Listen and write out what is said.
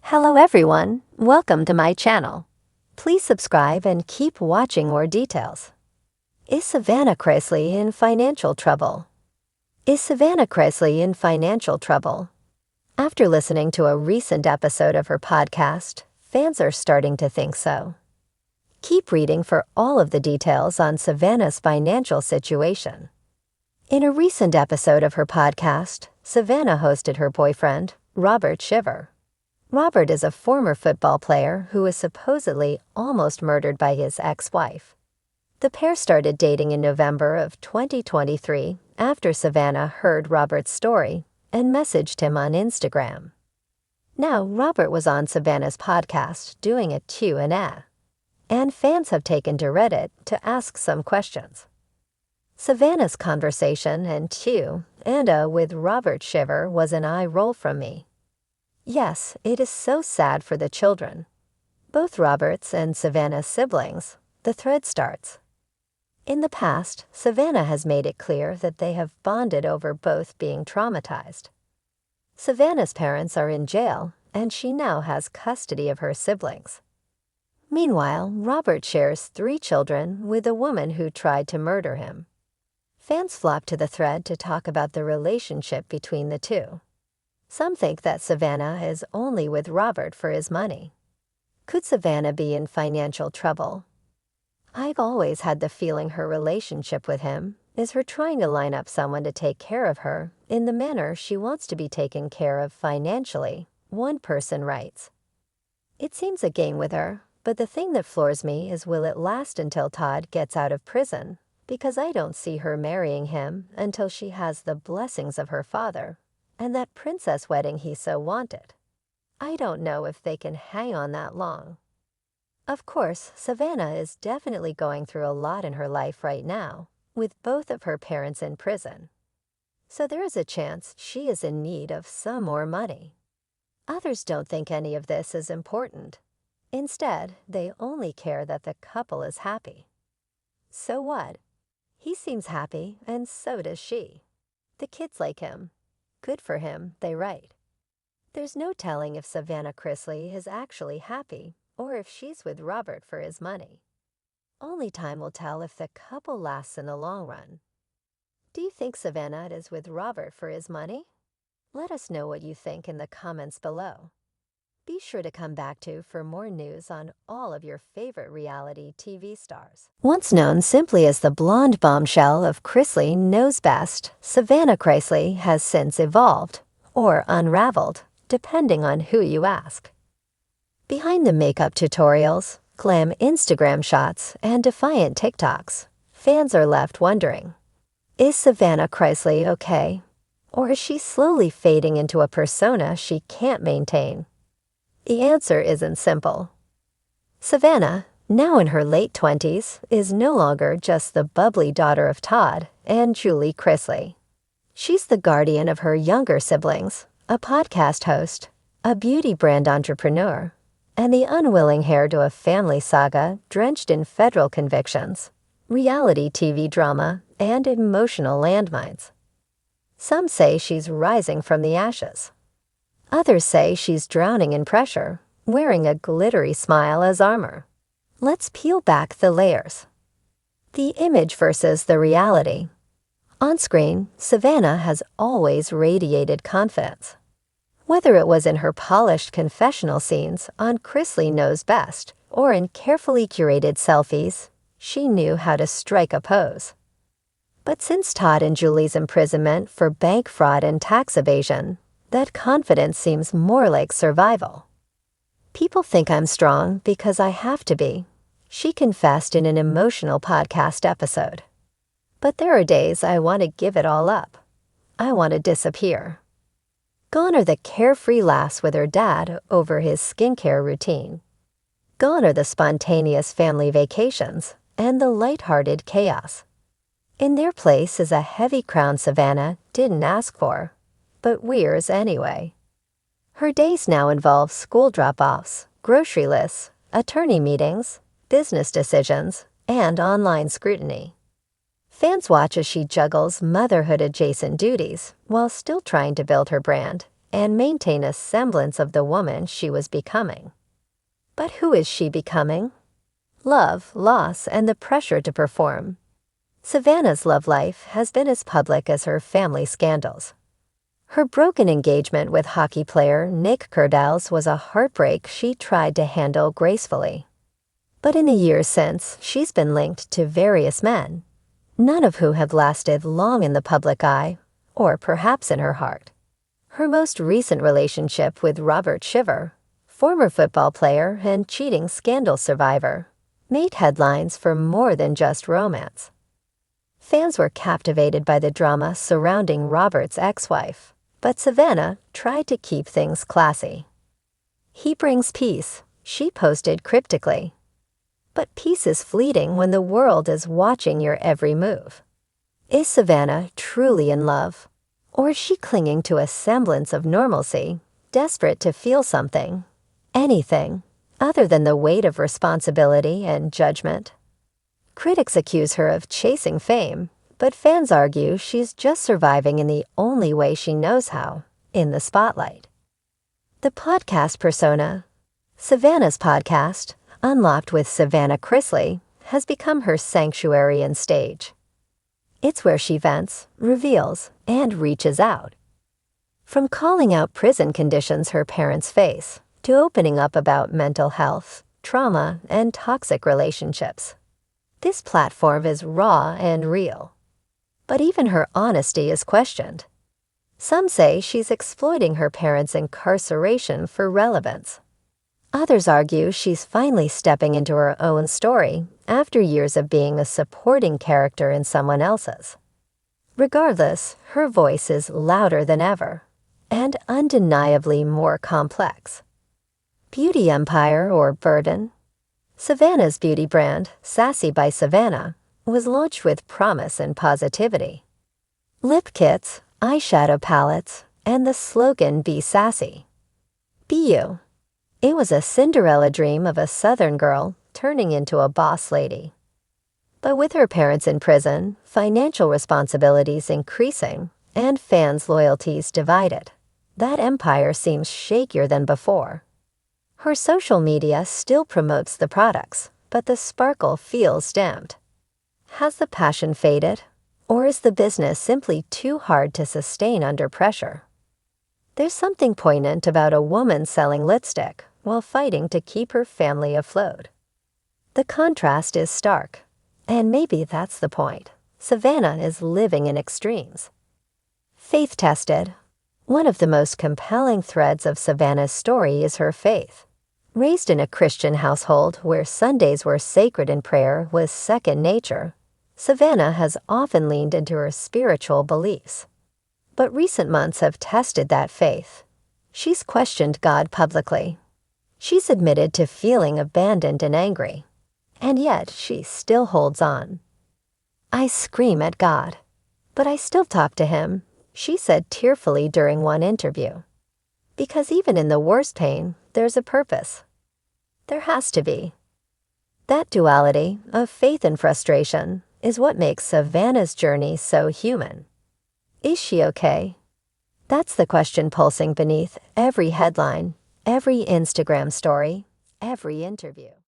Hello everyone, welcome to my channel. Please subscribe and keep watching more details. Is Savannah Chrisley in financial trouble? Is Savannah Chrisley in financial trouble? After listening to a recent episode of her podcast, fans are starting to think so. Keep reading for all of the details on Savannah's financial situation. In a recent episode of her podcast, Savannah hosted her boyfriend, Robert Shiver. Robert is a former football player who was supposedly almost murdered by his ex-wife. The pair started dating in November of 2023 after Savannah heard Robert's story and messaged him on Instagram. Now, Robert was on Savannah's podcast doing a Q&A, and fans have taken to Reddit to ask some questions. Savannah's conversation and Q&A with Robert Shiver was an eye roll from me. Yes, it is so sad for the children. Both Robert's and Savannah's siblings, the thread starts. In the past, Savannah has made it clear that they have bonded over both being traumatized. Savannah's parents are in jail, and she now has custody of her siblings. Meanwhile, Robert shares 3 children with a woman who tried to murder him. Fans flock to the thread to talk about the relationship between the two. Some think that Savannah is only with Robert for his money. Could Savannah be in financial trouble? I've always had the feeling her relationship with him is her trying to line up someone to take care of her in the manner she wants to be taken care of financially, one person writes. It seems a game with her, but the thing that floors me is will it last until Todd gets out of prison, because I don't see her marrying him until she has the blessings of her father and that princess wedding he so wanted. I don't know if they can hang on that long. Of course, Savannah is definitely going through a lot in her life right now, with both of her parents in prison. So there is a chance she is in need of some more money. Others don't think any of this is important. Instead, they only care that the couple is happy. So what? He seems happy, and so does she. The kids like him. Good for him, they write. There's no telling if Savannah Chrisley is actually happy or if she's with Robert for his money. Only time will tell if the couple lasts in the long run. Do you think Savannah is with Robert for his money? Let us know what you think in the comments below. Be sure to come back for more news on all of your favorite reality TV stars. Once known simply as the blonde bombshell of Chrisley Knows Best, Savannah Chrisley has since evolved, or unraveled, depending on who you ask. Behind the makeup tutorials, glam Instagram shots, and defiant TikToks, fans are left wondering, is Savannah Chrisley okay? Or is she slowly fading into a persona she can't maintain? The answer isn't simple. Savannah, now in her late 20s, is no longer just the bubbly daughter of Todd and Julie Chrisley. She's the guardian of her younger siblings, a podcast host, a beauty brand entrepreneur, and the unwilling heir to a family saga drenched in federal convictions, reality TV drama, and emotional landmines. Some say she's rising from the ashes. Others say she's drowning in pressure, wearing a glittery smile as armor. Let's peel back the layers. The image versus the reality. On screen, Savannah has always radiated confidence. Whether it was in her polished confessional scenes on Chrisley Knows Best or in carefully curated selfies, she knew how to strike a pose. But since Todd and Julie's imprisonment for bank fraud and tax evasion, that confidence seems more like survival. People think I'm strong because I have to be, she confessed in an emotional podcast episode. But there are days I want to give it all up. I want to disappear. Gone are the carefree laughs with her dad over his skincare routine. Gone are the spontaneous family vacations and the lighthearted chaos. In their place is a heavy crown Savannah didn't ask for, but wears anyway. Her days now involve school drop-offs, grocery lists, attorney meetings, business decisions, and online scrutiny. Fans watch as she juggles motherhood-adjacent duties while still trying to build her brand and maintain a semblance of the woman she was becoming. But who is she becoming? Love, loss, and the pressure to perform. Savannah's love life has been as public as her family scandals. Her broken engagement with hockey player Nick Curdals was a heartbreak she tried to handle gracefully. But in the years since, she's been linked to various men, none of whom have lasted long in the public eye, or perhaps in her heart. Her most recent relationship with Robert Shiver, former football player and cheating scandal survivor, made headlines for more than just romance. Fans were captivated by the drama surrounding Robert's ex-wife, but Savannah tried to keep things classy. "He brings peace," she posted cryptically. But peace is fleeting when the world is watching your every move. Is Savannah truly in love? Or is she clinging to a semblance of normalcy, desperate to feel something, anything, other than the weight of responsibility and judgment? Critics accuse her of chasing fame, but fans argue she's just surviving in the only way she knows how, in the spotlight. The podcast persona. Savannah's podcast, Unlocked with Savannah Chrisley, has become her sanctuary and stage. It's where she vents, reveals, and reaches out. From calling out prison conditions her parents face, to opening up about mental health, trauma, and toxic relationships. This platform is raw and real. But even her honesty is questioned. Some say she's exploiting her parents' incarceration for relevance. Others argue she's finally stepping into her own story after years of being a supporting character in someone else's. Regardless, her voice is louder than ever, and undeniably more complex. Beauty empire or burden? Savannah's beauty brand, Sassy by Savannah, was launched with promise and positivity. Lip kits, eyeshadow palettes, and the slogan "Be Sassy." Be you. It was a Cinderella dream of a Southern girl turning into a boss lady. But with her parents in prison, financial responsibilities increasing, and fans' loyalties divided, that empire seems shakier than before. Her social media still promotes the products, but the sparkle feels dimmed. Has the passion faded, or is the business simply too hard to sustain under pressure? There's something poignant about a woman selling lipstick while fighting to keep her family afloat. The contrast is stark, and maybe that's the point. Savannah is living in extremes. Faith-tested. One of the most compelling threads of Savannah's story is her faith. Raised in a Christian household where Sundays were sacred and prayer was second nature, Savannah has often leaned into her spiritual beliefs. But recent months have tested that faith. She's questioned God publicly. She's admitted to feeling abandoned and angry. And yet she still holds on. "I scream at God, but I still talk to him," she said tearfully during one interview. Because even in the worst pain, there's a purpose. There has to be. That duality of faith and frustration is what makes Savannah's journey so human. Is she okay? That's the question pulsing beneath every headline, every Instagram story, every interview.